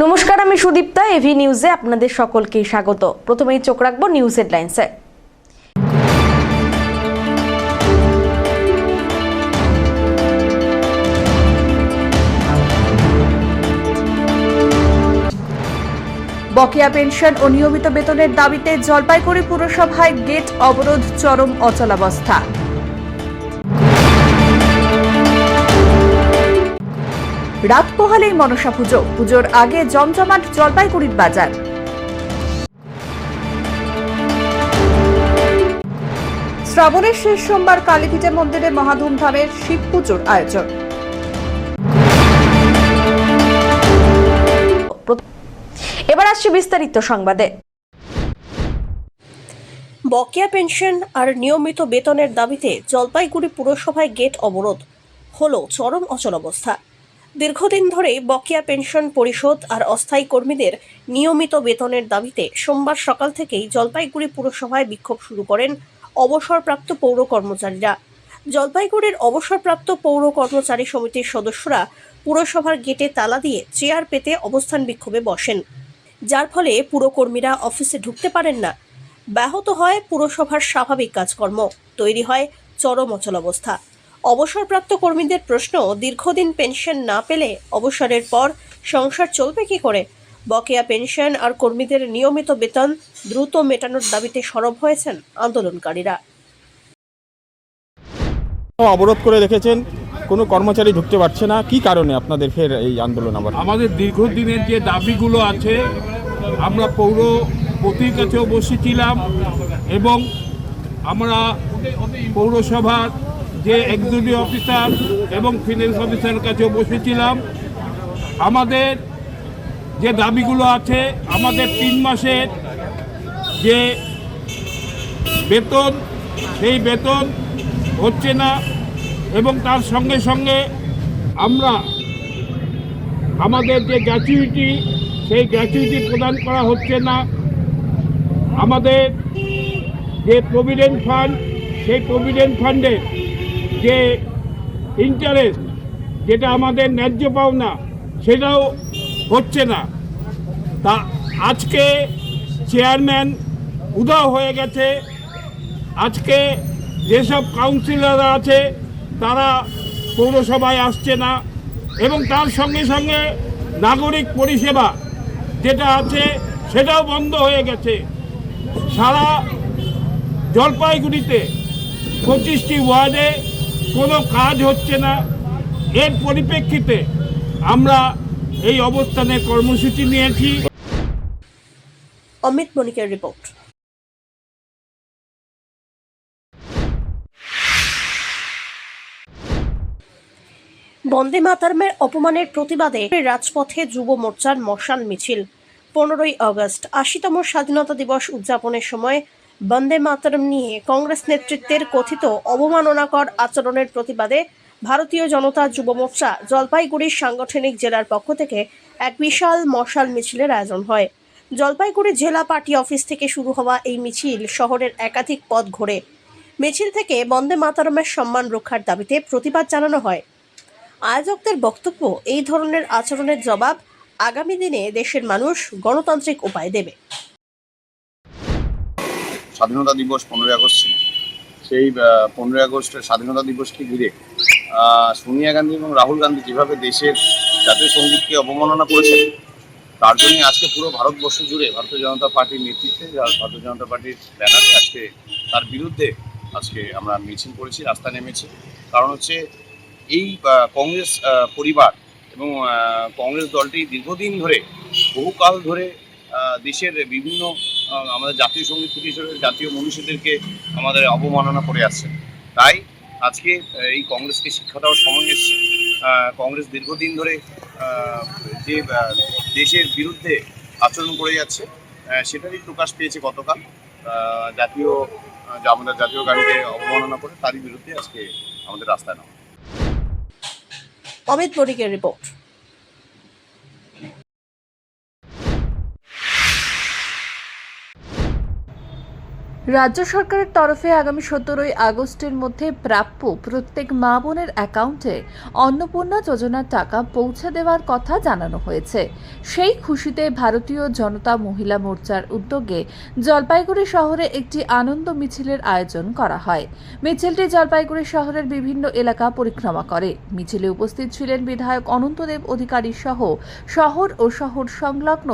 নমস্কার, আমি সুদীপ্তা। এভি নিউজে আপনাদের সকলকে স্বাগত। প্রথমেই চোখ রাখবো নিউজ হেডলাইন্সে। বকেয়া পেনশন ও নিয়মিত বেতনের দাবিতে জলপাইগুড়ি পুরসভায় গেট অবরোধ, চরম অচলাবস্থা। রাত পোহালেই মনসা পুজো, পুজোর আগে জমজমাট জলপাইগুড়ির বাজার। শ্রাবণের শেষ সোমবার কালীপীঠে মন্দিরে মহাধুমধামের শিব পুজোর আয়োজন। এবার আসছে বিস্তারিত সংবাদে। বকেয়া পেনশন আর নিয়মিত বেতনের দাবিতে জলপাইগুড়ি পুরসভায় গেট অবরোধ হলো চরম অচলাবস্থা। দীর্ঘদিন ধরে বকেয়া পেনশন পরিশোধ আর অস্থায়ী কর্মীদের নিয়মিত বেতনের দাবিতে সোমবার সকাল থেকেই জলপাইগুড়ি পুরসভায় বিক্ষোভ শুরু করেন অবসরপ্রাপ্ত পৌর কর্মচারীরা। জলপাইগুড়ির অবসরপ্রাপ্ত পৌর কর্মচারী সমিতির সদস্যরা পুরসভার গেটে তালা দিয়ে চেয়ার পেতে অবস্থান বিক্ষোভে বসেন, যার ফলে পুরকর্মীরা অফিসে ঢুকতে পারেন না। ব্যাহত হয় পুরসভার স্বাভাবিক কাজকর্ম, তৈরি হয় চরম অচলাবস্থা। অবসরপ্রাপ্ত কর্মীদের প্রশ্ন, দীর্ঘদিন পেনশন না পেলে অবসরের পর সংসার চলবে কি করে? বকেয়া পেনশন আর কর্মীদের নিয়মিত বেতন দ্রুত মেটানোর দাবিতে সরব হয়েছেন আন্দোলনকারীরা। অবরোধ করে রেখেছেন, কোনো কর্মচারী ঢুকতে পারছে না, কি কারণে আপনাদের ফের এই আন্দোলন? আমাদের দীর্ঘদিনের যে দাবিগুলো আছে, আমরা পৌরপতির কাছেও বসেছিলাম এবং আমরা পৌরসভার যে এক্সিকিউটিভ অফিসার এবং ফিনান্স অফিসারের কাছেও বসেছিলাম। আমাদের যে দাবিগুলো আছে, আমাদের 3 মাসের যে বেতন, সেই বেতন হচ্ছে না এবং তার সঙ্গে সঙ্গে আমরা আমাদের যে গ্র্যাচুইটি, সেই গ্র্যাচুইটি প্রদান করা হচ্ছে না। আমাদের যে প্রভিডেন্ট ফান্ড, সেই প্রভিডেন্ট ফান্ডের যে ইন্টারেস্ট, যেটা আমাদের ন্যায্য পাওনা, সেটাও হচ্ছে না। তা আজকে চেয়ারম্যান উধাও হয়ে গেছে। আজকে যেসব কাউন্সিলররা আছে তারা পৌরসভায় আসছে না এবং তার সঙ্গে সঙ্গে নাগরিক পরিষেবা যেটা আছে সেটাও বন্ধ হয়ে গেছে। সারা জলপাইগুড়িতে 25টি ওয়ার্ডে কোনো কাজ হচ্ছে না। এর পরিপ্রেক্ষিতে আমরা এই অবস্থানের কর্মসূচি নিয়েছি। অমিত মনিকের রিপোর্ট। বন্দে মাতরমের অপমানের প্রতিবাদে রাজপথে যুব মোর্চার মশাল মিছিল। 15ই আগস্ট 80তম স্বাধীনতা দিবস উদযাপনের সময় বন্দে মাতরম নিয়ে কংগ্রেস নেতৃত্বের কথিত অবমাননাকর আচরণের প্রতিবাদে ভারতীয় জনতা যুব মোর্চা জলপাইগুড়ির সাংগঠনিক জেলার পক্ষ থেকে এক বিশাল মশাল মিছিলের আয়োজন হয়। জলপাইগুড়ি জেলা পার্টি অফিস থেকে শুরু হওয়া এই মিছিল শহরের একাধিক পথ ঘোরে। মিছিল থেকে বন্দে মাতরমের সম্মান রক্ষার দাবিতে প্রতিবাদ জানানো হয়। আয়োজকদের বক্তব্য, এই ধরনের আচরণের জবাব আগামী দিনে দেশের মানুষ গণতান্ত্রিক উপায়ে দেবে। স্বাধীনতা দিবস 15ই আগস্ট ছিল। সেই 15ই আগস্টের স্বাধীনতা দিবসকে ঘিরে সোনিয়া গান্ধী এবং রাহুল গান্ধী যেভাবে দেশের জাতীয় সঙ্গীতকে অবমাননা করেছেন, তার জন্যই আজকে পুরো ভারতবর্ষ জুড়ে ভারতীয় জনতা পার্টির নেতৃত্বে, ভারতীয় জনতা পার্টির ব্যানারে আজকে তার বিরুদ্ধে আজকে আমরা মিছিল করেছি, রাস্তা নেমেছি। কারণ হচ্ছে এই কংগ্রেস পরিবার এবং কংগ্রেস দলটি দীর্ঘদিন ধরে, বহুকাল ধরে দেশের বিভিন্ন আমাদের জাতীয় সঙ্গীত প্রতিষ্ঠানের জাতীয় মনীষীদেরকে আমাদের অবমাননা করে আসছে। তাই আজকে এই কংগ্রেসকে শিক্ষা দেওয়ার সময় এসছে। কংগ্রেস দীর্ঘদিন ধরে যে দেশের বিরুদ্ধে আচরণ করে যাচ্ছে, সেটারই প্রকাশ পেয়েছে গতকাল। আমাদের জাতীয় গানকে অবমাননা করে তারই বিরুদ্ধে আজকে আমাদের রাস্তায় নামা। অমিত মনিকের রিপোর্ট। রাজ্য সরকারের তরফে আগামী 17ই আগস্টের মধ্যে প্রাপ্য প্রত্যেক মা বোনের অ্যাকাউন্টে অন্নপূর্ণা যোজনার টাকা পৌঁছে দেওয়ার কথা জানানো হয়েছে। সেই খুশিতে ভারতীয় জনতা মহিলা মোর্চার উদ্যোগে জলপাইগুড়ি শহরে একটি আনন্দ মিছিলের আয়োজন করা হয়। মিছিলটি জলপাইগুড়ি শহরের বিভিন্ন এলাকা পরিক্রমা করে। মিছিলে উপস্থিত ছিলেন বিধায়ক অনন্তদেব অধিকারী সহ শহর ও শহর সংলগ্ন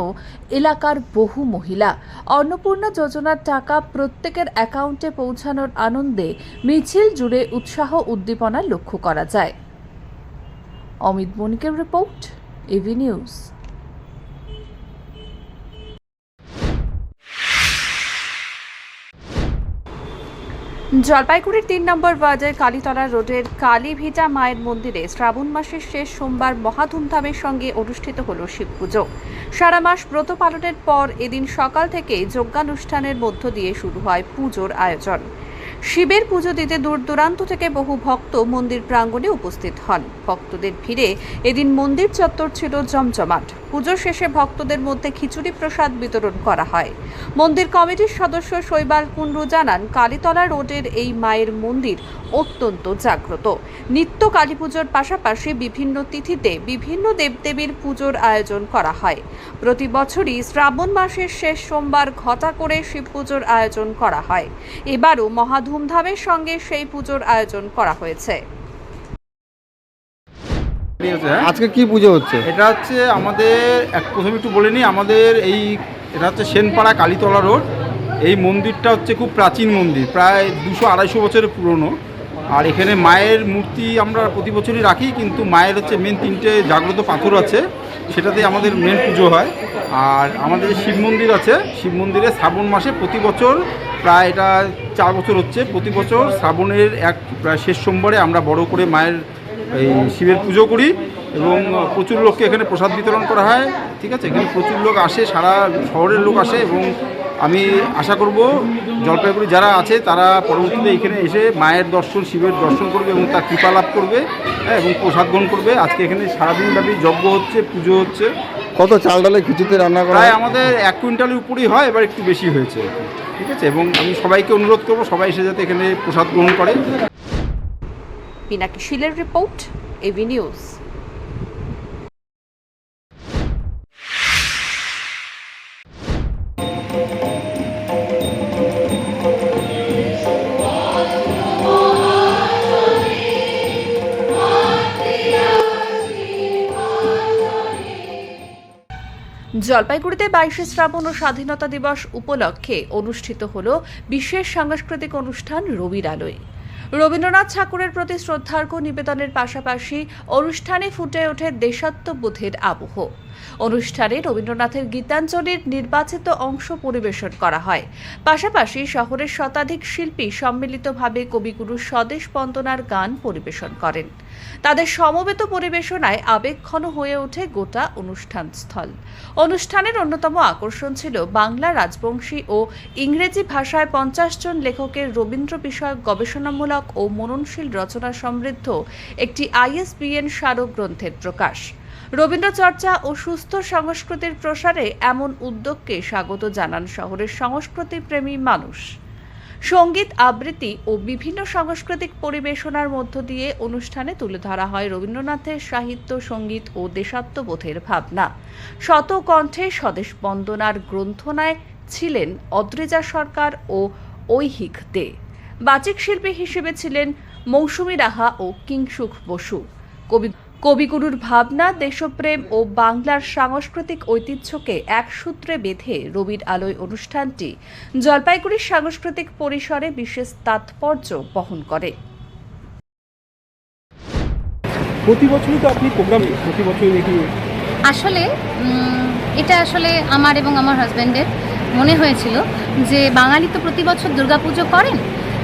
এলাকার বহু মহিলা। অন্নপূর্ণা যোজনার টাকা প্রত্যেকের অ্যাকাউন্টে পৌঁছানোর আনন্দে মিছিল জুড়ে উৎসাহ উদ্দীপনা লক্ষ্য করা যায়। অমিত বণিকের রিপোর্ট, এভি নিউজ। জলপাইগুড়ির 3 নম্বর ওয়ার্ডের কালীতলা রোডের কালীভিটা মায়ের মন্দিরে শ্রাবণ মাসের শেষ সোমবার মহা ধুমধামের সঙ্গে অনুষ্ঠিত হল শিব পুজো। সারা মাস ব্রত পালনের পর এদিন সকাল থেকে যজ্ঞানুষ্ঠানের মধ্য দিয়ে শুরু হয় পুজোর আয়োজন। শিবের পুজো দিতে দূর দূরান্ত থেকে বহু ভক্ত মন্দির প্রাঙ্গণে উপস্থিত হন। ভক্তদের ভিড়ে এদিন মন্দির চত্বর ছিল জমজমাট। পুজো শেষে ভক্তদের মধ্যে খিচুড়ি প্রসাদ বিতরণ করা হয়। মন্দির কমিটির সদস্য শৈবাল কুণ্ডু জানান, কালীতলা রোডের এই মায়ের মন্দির অত্যন্ত জাগ্রত। নিত্য কালী পুজোর পাশাপাশি বিভিন্ন তিথিতে বিভিন্ন দেবদেবীর পুজোর আয়োজন করা হয়। প্রতি বছরই শ্রাবণ মাসের শেষ সোমবার ঘটা করে শিব পুজোর আয়োজন করা হয়। এবারও মহা ধুমধামের সঙ্গে সেই পুজোর আয়োজন করা হয়েছে। আজকে কি পুজো হচ্ছে? এটা হচ্ছে আমাদের প্রথমে একটু বলে নিই, আমাদের এটা হচ্ছে সেনপাড়া কালীতলা রোড। এই মন্দিরটা হচ্ছে খুব প্রাচীন মন্দির, প্রায় 200-250 বছরের পুরনো। আর এখানে মায়ের মূর্তি আমরা প্রতি বছরই রাখি, কিন্তু মায়ের হচ্ছে মেন 3টে জাগ্রত পাথর আছে, সেটাতে আমাদের মেন পুজো হয়। আর আমাদের যে শিব মন্দির আছে, শিব মন্দিরে শ্রাবণ মাসে প্রতি বছর প্রায় এটা 4 বছর হচ্ছে, প্রতি বছর শ্রাবণের প্রায় শেষ সোমবারে আমরা বড় করে মায়ের এই শিবের পুজো করি এবং প্রচুর লোককে এখানে প্রসাদ বিতরণ করা হয়। ঠিক আছে, এখানে প্রচুর লোক আসে, সারা শহরের লোক আসে এবং আমি আশা করব জলপাইগুড়ি যারা আছে তারা পরবর্তীতে এখানে এসে মায়ের দর্শন, শিবের দর্শন করবে এবং তার কৃপা লাভ করবে এবং প্রসাদ গ্রহণ করবে। আজকে এখানে সারাদিন ব্যাপী যজ্ঞ হচ্ছে, পুজো হচ্ছে। কত চাল ডালে খিচুড়িতে রান্না করা প্রায় হয়? আমাদের 1 কুইন্টালের উপরেই হয়, এবার একটু বেশি হয়েছে। ঠিক আছে, এবং আমি সবাইকে অনুরোধ করবো সবাই এসে যাতে এখানে প্রসাদ গ্রহণ করে। পিনাকি শিলের রিপোর্ট, এভি নিউজ। জলপাইগুড়িতে 22শে শ্রাবণ ও স্বাধীনতা দিবস উপলক্ষে অনুষ্ঠিত হল বিশেষ সাংস্কৃতিক অনুষ্ঠান রবির আলোয়। রবীন্দ্রনাথ ঠাকুরের প্রতি শ্রদ্ধার্ঘ্য নিবেদনের পাশাপাশি অনুষ্ঠানে ফুটে ওঠে দেশাত্মবোধের আবহ। অনুষ্ঠানে রবীন্দ্রনাথের গীতাঞ্জলির নির্বাচিত অংশ পরিবেশন করা হয়। পাশাপাশি শহরের শতাধিক শিল্পী সম্মিলিতভাবে কবিগুরুর স্বদেশ বন্দনার গান পরিবেশন করেন। তাদের সমবেত পরিবেশনায় আবেগঘন হয়ে ওঠে গোটা অনুষ্ঠানস্থল। অনুষ্ঠানের অন্যতম আকর্ষণ ছিল বাংলা, রাজবংশী ও ইংরেজি ভাষায় 50 জন লেখকের রবীন্দ্র বিষয়ক গবেষণামূলক ও মননশীল রচনা সমৃদ্ধ একটি ISBN স্মারক গ্রন্থের প্রকাশ। রবীন্দ্র চর্চা ও সুস্থ সংস্কৃতির প্রসারে এমন উদ্যোগকে স্বাগত জানান শহরের সংস্কৃতিপ্রেমী মানুষ। সঙ্গীত আবৃত্তি ও বিভিন্ন সাংস্কৃতিক পরিবেশনার মধ্য দিয়ে অনুষ্ঠানে তুলে ধরা হয় রবীন্দ্রনাথের সাহিত্য, সঙ্গীত ও দেশাত্মবোধের ভাবনা। শতকণ্ঠে স্বদেশ বন্দনার গ্রন্থনায় ছিলেন অদ্রিজা সরকার ও ঐহিক দে। বাচিক শিল্পী হিসেবে ছিলেন মৌসুমী রাহা ও কিংসুক বসু। কবিগুরুর ভাবনা, দেশপ্রেম ও বাংলার সাংস্কৃতিক ঐতিহ্যকে এক সূত্রে বেঁধে রবির আলোয় অনুষ্ঠানটি জলপাইগুড়ির সাংস্কৃতিক পরিসরে বিশেষ তাৎপর্য বহন করে। প্রতি বছরই তো আপনি প্রোগ্রাম প্রতি বছরই দেখি। আসলে এটা আসলে আমার এবং আমার হাজব্যান্ডের মনে হয়েছিল যে বাঙালি তো প্রতি বছর দুর্গাপুজো করেন,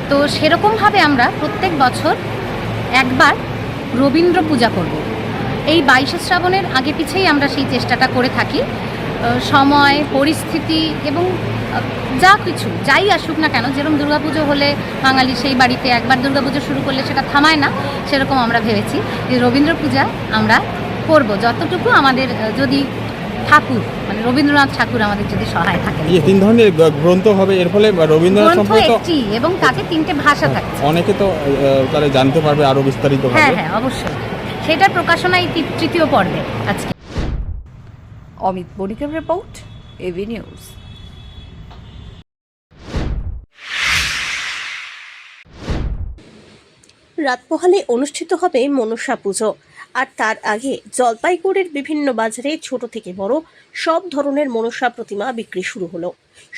তো সেরকমভাবে আমরা প্রত্যেক বছর একবার রবীন্দ্র পূজা করব। এই 22শে শ্রাবণের আগে পিছেই আমরা সেই চেষ্টাটা করে থাকি। সময়, পরিস্থিতি এবং যা কিছু যাই আসুক না কেন, যেরকম দুর্গাপুজো হলে বাঙালি সেই বাড়িতে একবার দুর্গাপুজো শুরু করলে সেটা থামায় না, সেরকম আমরা ভেবেছি যে রবীন্দ্র পূজা আমরা করব। যতটুকু আমাদের যদি ঠাকুর মানে রবীন্দ্রনাথ ঠাকুর আমাদের যদি সহায় থাকেন। এই 3 ধরনের গ্রন্থ হবে, এর ফলে রবীন্দ্রনাথ গ্রন্থ সম্পর্কে তো একটি এবং তাতে 3টে ভাষা থাকছে। অনেকে তো তাহলে জানতে পারবে আরো বিস্তারিত হ্যাঁ ভাবে। হ্যাঁ অবশ্যই, সেটার প্রকাশনা এই 3য় পর্বে আজকে। অমিত বণিকের রিপোর্ট, এভি নিউজ। রাত পোহালে অনুষ্ঠিত হবে মনসা পুজো, আর তার আগে জলপাইগুড়ির বিভিন্ন বাজারে ছোট থেকে বড় সব ধরনের মনসা প্রতিমা বিক্রি শুরু হলো।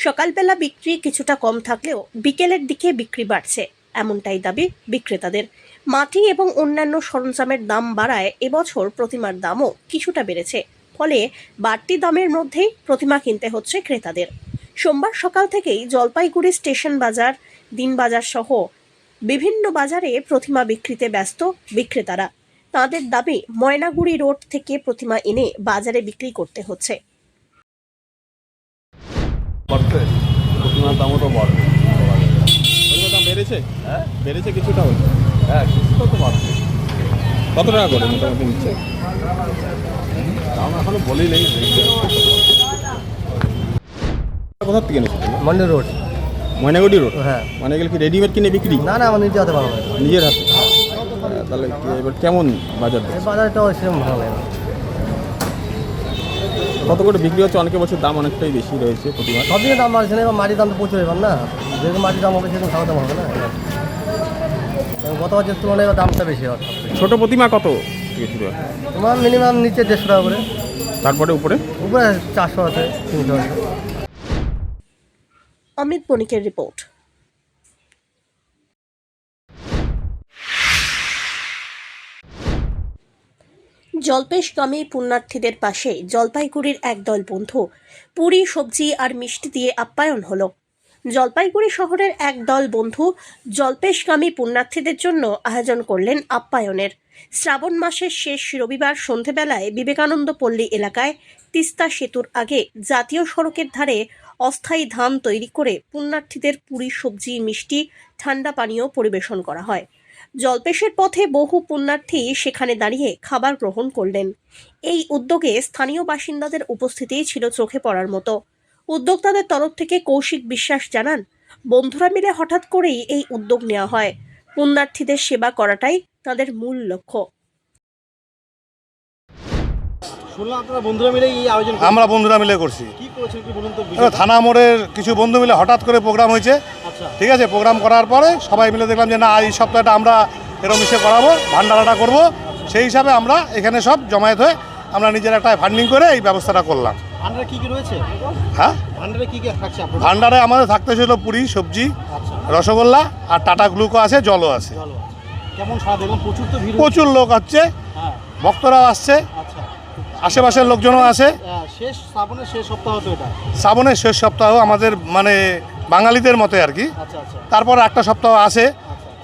সকালবেলা বিক্রি কিছুটা কম থাকলেও বিকেলের দিকে বিক্রি বাড়ছে, এমনটাই দাবি বিক্রেতাদের। মাটি এবং অন্যান্য সরঞ্জামের দাম বাড়ায় এবছর প্রতিমার দামও কিছুটা বেড়েছে, ফলে বাড়তি দামের মধ্যেই প্রতিমা কিনতে হচ্ছে ক্রেতাদের। সোমবার সকাল থেকেই জলপাইগুড়ি স্টেশন বাজার, দিনবাজার সহ বিভিন্ন বাজারে প্রতিমা বিক্রিতে ব্যস্ত বিক্রেতারা। তাদের দাবি ময়নাগুড়ি রোড থেকে প্রতিমা এনে বাজারে বিক্রি করতে হচ্ছে। প্রতিমার দামও তো বাড়বে, দাম বেড়েছে, হ্যাঁ বেড়েছে কিছুটা, হয়েছে হ্যাঁ কিছুটা তো বাড়ছে। কত টাকা করে মোটামুটি নিচ্ছে? দাম এখনো বলি নেই। কোথা থেকে এনেছো? মন্ডি রোড। ময়নাগুড়ি রোড? হ্যাঁ। মানে এগুলো কি রেডিমেড কিনে বিক্রি? না না, আমার নিজে হাতে বানাবো। নিজের হাতে? তাহলে এবার কেমন বাজার? এই বাজারটাও সেরকম ভালো লাগে না। কত করে বিক্রি হচ্ছে? অনেকে বছর দাম অনেকটাই বেশি রয়েছে প্রতিমা। সব দিকে দাম বাড়ছে না, এবার মাটির দাম তো প্রচুর এবার না। যেরকম মাটির দাম হবে সেরকম খাওয়া দাম হবে না। গত বছরের তুলনায় এবার দামটা বেশি হবে। ছোট প্রতিমা কত থেকে শুরু হয়? তোমার মিনিমাম নিচে 150 টাকা করে, তারপরে উপরে উপরে 400 আছে, 300 আছে। অমিত বণিকের রিপোর্ট। জলপেশগামী পুণ্যার্থীদের পাশে জলপাইগুড়ির একদল বন্ধু পুরি, সবজি আর মিষ্টি দিয়ে আপ্যায়ন হলো। জলপাইগুড়ি শহরের একদল বন্ধু জলপেশগামী পুণ্যার্থীদের জন্য আয়োজন করলেন আপ্যায়নের। শ্রাবণ মাসের শেষ রবিবার সন্ধেবেলায় বিবেকানন্দ পল্লী এলাকায় তিস্তা সেতুর আগে জাতীয় সড়কের ধারে অস্থায়ী ধাম তৈরি করে পুণ্যার্থীদের পুরি, সবজি, মিষ্টি, ঠান্ডা পানীয় পরিবেশন করা হয়। জলপেশের পথে বহু পুণ্যার্থী সেখানে দাঁড়িয়ে খাবার গ্রহণ করলেন। এই উদ্যোগে স্থানীয় বাসিন্দাদের উপস্থিতি ছিল চোখে পড়ার মতো। উদ্যোক্তাদের তরফ থেকে কৌশিক বিশ্বাস জানান, বন্ধুরা মিলে হঠাৎ করেই এই উদ্যোগ নেওয়া হয়। পুণ্যার্থীদের সেবা করাটাই তাদের মূল লক্ষ্য। আমরা বন্ধুরা মিলে করছি। থানা মোড়ের কিছু বন্ধু মিলে হঠাৎ করে প্রোগ্রাম হয়েছে। ঠিক আছে, প্রোগ্রাম করার পরে সবাই মিলে দেখলাম যে না, এই সপ্তাহটা আমরা এরকম ইসে করাবো, ভান্ডারাটা করব। সেই হিসাবে আমরা এখানে সব জমায়েত হয়ে আমরা নিজের একটা ফান্ডিং করে এই ব্যবস্থাটা করলাম। হ্যাঁ, ভান্ডারে আমাদের থাকতে ছিল পুরি, সবজি, রসগোল্লা আর টাটা গ্লুকো আছে, জলও আছে। প্রচুর লোক হচ্ছে, ভক্তরাও আসছে, আশেপাশের লোকজনও আছে। শ্রাবণের শেষ সপ্তাহ আমাদের মানে বাঙালিদের মতে আর কি। তারপর একটা সপ্তাহ আছে,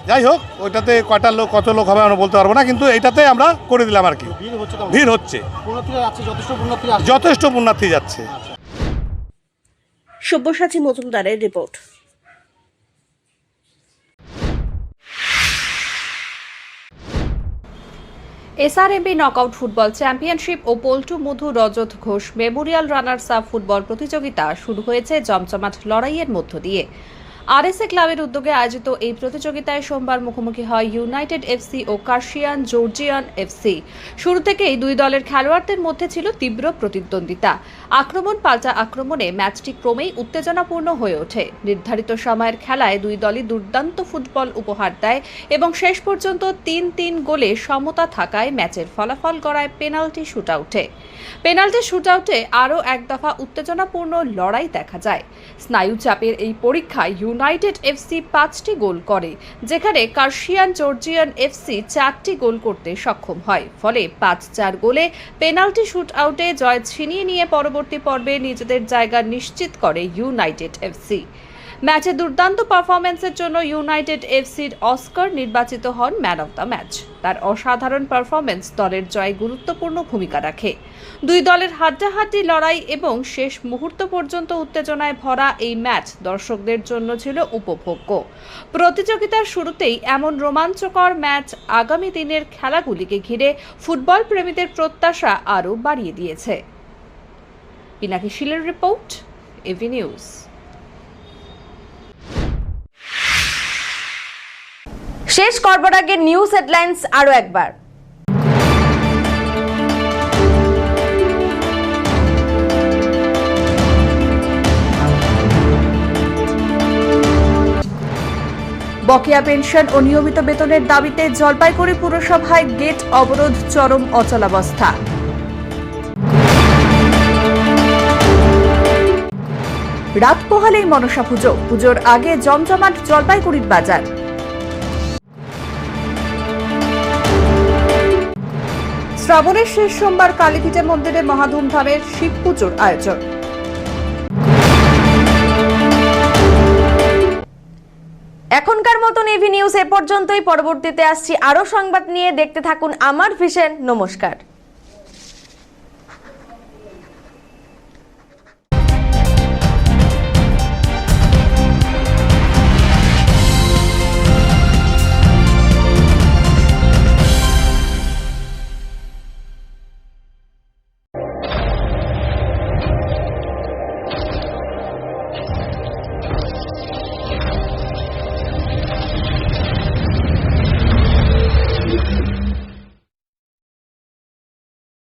যাই হোক ওইটাতে কয়টা লোক, কত লোক হবে আমরা বলতে পারবো না, কিন্তু এইটাতে আমরা করে দিলাম আর কি। ভিড় হচ্ছে, যথেষ্ট পুণ্যার্থী যাচ্ছে। সব্যসাচী মজুমদারের report. SRMB knockout football championship ও Paltu Madhu Rajat Ghosh memorial runners up football প্রতিযোগিতা শুরু হয়েছে জমজমাট লড়াইয়ের মধ্য দিয়ে। আরএসএ ক্লাবের উদ্যোগে আয়োজিত এই প্রতিযোগিতায় সোমবার মুখোমুখি হয় ইউনাইটেড এফসি ও কার্শিয়ান জর্জিয়ান এফসি। শুরু থেকেই দুই দলের খেলোয়াড়দের মধ্যে ছিল তীব্র প্রতিদ্বন্দ্বিতা। আক্রমণ পাল্টা আক্রমণে ম্যাচটি ক্রমেই উত্তেজনাপূর্ণ হয়ে ওঠে। নির্ধারিত সময়ের খেলায় দুই দলই দুর্দান্ত ফুটবল উপহার দেয় এবং শেষ পর্যন্ত ৩-৩ গোলে সমতা থাকায় ম্যাচের ফলাফল গড়ায় পেনাল্টি শুটআউটে। পেনাল্টি শুটআউটে আরও এক দফা উত্তেজনাপূর্ণ লড়াই দেখা যায়। স্নায়ু চাপের এই পরীক্ষায় ইউনাইটেড এফসি 5টি গোল করে, যেখানে কার্শিয়ান জর্জিয়ান এফসি 4টি গোল করতে সক্ষম হয়। ফলে 5-4 গোলে পেনাল্টি শুটআউটে জয় ছিনিয়ে নিয়ে পরবর্তী পর্বে নিজেদের জায়গা নিশ্চিত করে ইউনাইটেড এফসি। ম্যাচে দুর্দান্ত পারফরম্যান্সের জন্য ইউনাইটেড এফসির অস্কার নির্বাচিত হন ম্যান অফ দ্য ম্যাচ। তার অসাধারণ পারফরম্যান্স দলের জয়ে গুরুত্বপূর্ণ ভূমিকা রাখে। দুই দলের হাড্ডাহাড্ডি লড়াই এবং শেষ মুহূর্ত পর্যন্ত উত্তেজনায় ভরা এই ম্যাচ দর্শকদের জন্য ছিল উপভোগ্য। প্রতিযোগিতার শুরুতেই এমন রোমাঞ্চকর ম্যাচ আগামী দিনের খেলাগুলিকে ঘিরে ফুটবল প্রেমীদের প্রত্যাশা আরও বাড়িয়ে দিয়েছে। পিনাকি শিলের রিপোর্ট, এভি নিউজ। শেষ করবার আগে নিউজ হেডলাইন্স আরো একবার। বকেয়া পেনশন ও নিয়মিত বেতনের দাবিতে জলপাইগুড়ি পুরসভায় গেট অবরোধ, চরম অচলাবস্থা। রাত পোহালেই মনসা পুজো, পুজোর আগে জমজমাট জলপাইগুড়ির বাজার। শ্রাবণের শেষ সোমবার কালীপীঠা মন্দিরে মহাধুমধামের শিব পুজোর আয়োজন। এখনকার মতন এভি নিউজ এ পর্যন্তই। পরবর্তীতে আসছি আরো সংবাদ নিয়ে। দেখতে থাকুন আমার ভিশন। নমস্কার।